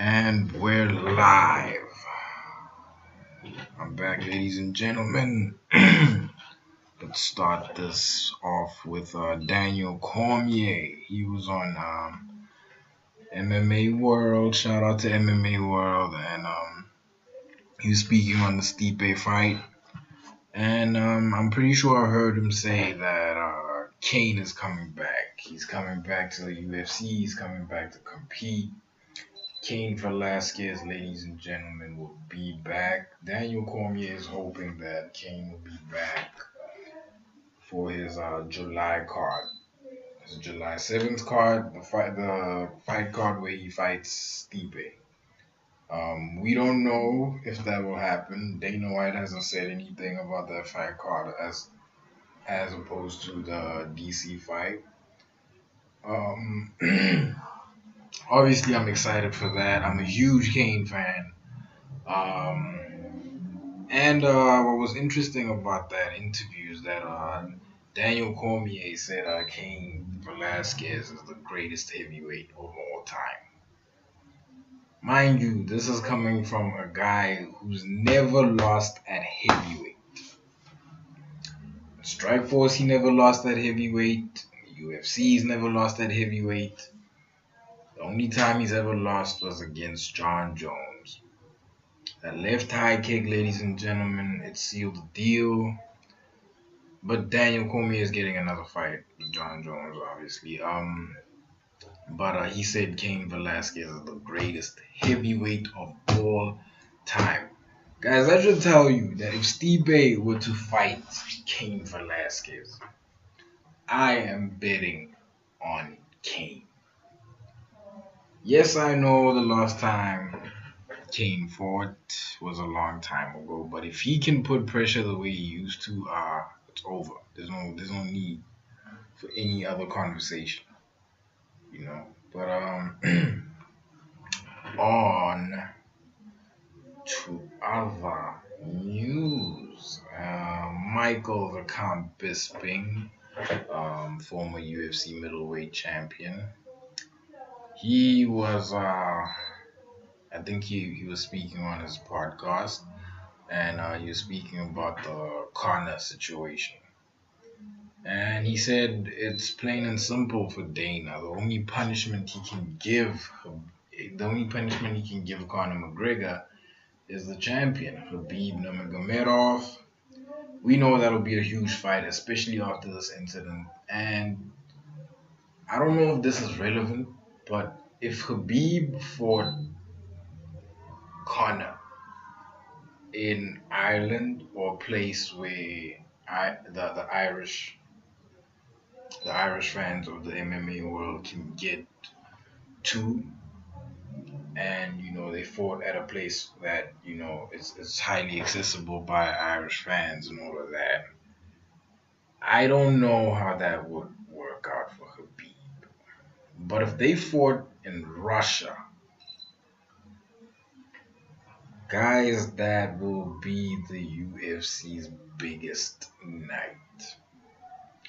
And we're live. I'm back, ladies and gentlemen. Let's start this off with Daniel Cormier. He was on MMA World. Shout out to MMA World. And he was speaking on the Stipe fight. And I'm pretty sure I heard him say that Cain is coming back. He's coming back to the UFC. He's coming back to compete. Cain Velasquez, ladies and gentlemen, will be back. Daniel Cormier is hoping that Cain will be back for his July card. His July 7th card, the fight card where he fights Stipe. We don't know if that will happen. Dana White hasn't said anything about that fight card as opposed to the DC fight. Um, Obviously, I'm excited for that. I'm a huge Cain fan. And what was interesting about that interview is that Daniel Cormier said Cain Velasquez is the greatest heavyweight of all time. Mind you, this is coming from a guy who's never lost at heavyweight. Strikeforce, he never lost at heavyweight. UFC's never lost at heavyweight. The only time he's ever lost was against John Jones. That left high kick, ladies and gentlemen, it sealed the deal. But Daniel Cormier is getting another fight with John Jones, obviously. But he said Cain Velasquez is the greatest heavyweight of all time. Guys, I should tell you that if Stipe were to fight Cain Velasquez, I am betting on Cain. Yes, I know the last time Cain fought was a long time ago, but if he can put pressure the way he used to, it's over. There's no need for any other conversation, you know. But on to other news. Michael the Count Bisping, former UFC middleweight champion. He was I think he was speaking on his podcast, and he was speaking about the Conor situation. And he said it's plain and simple for Dana. The only punishment he can give Conor McGregor is the champion, Khabib Nurmagomedov. We know that'll be a huge fight, especially after this incident. And I don't know if this is relevant, but if Khabib fought Conor in Ireland or a place where the Irish fans of the MMA world can get to, and they fought at a place that it's highly accessible by Irish fans and all of that. I don't know how that would work out for Khabib, but if they fought in Russia, guys, that will be the UFC's biggest night.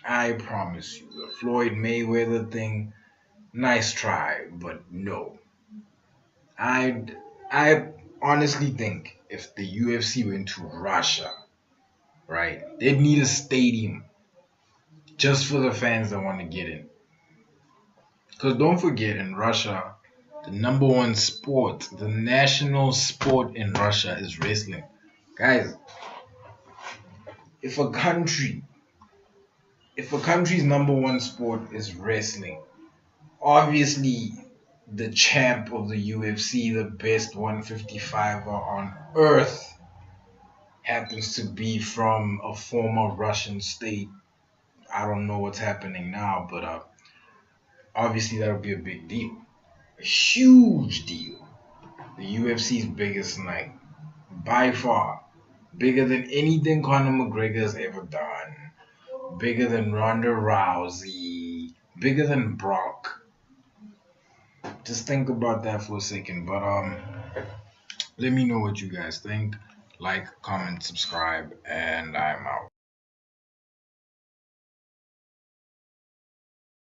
I promise you. The Floyd Mayweather thing, nice try, but no. I honestly think if the UFC went to Russia, right, they'd need a stadium just for the fans that want to get in. Because don't forget, in Russia, the number one sport, the national sport in Russia is wrestling. Guys, if a country's number one sport is wrestling, obviously the champ of the UFC, the best 155er on earth, happens to be from a former Russian state. I don't know what's happening now, but obviously that would be a big deal. A huge deal. The UFC's biggest night. By far. Bigger than anything Conor McGregor has ever done. Bigger than Ronda Rousey. Bigger than Brock. Just think about that for a second. But let me know what you guys think. Like, comment, subscribe, and I'm out.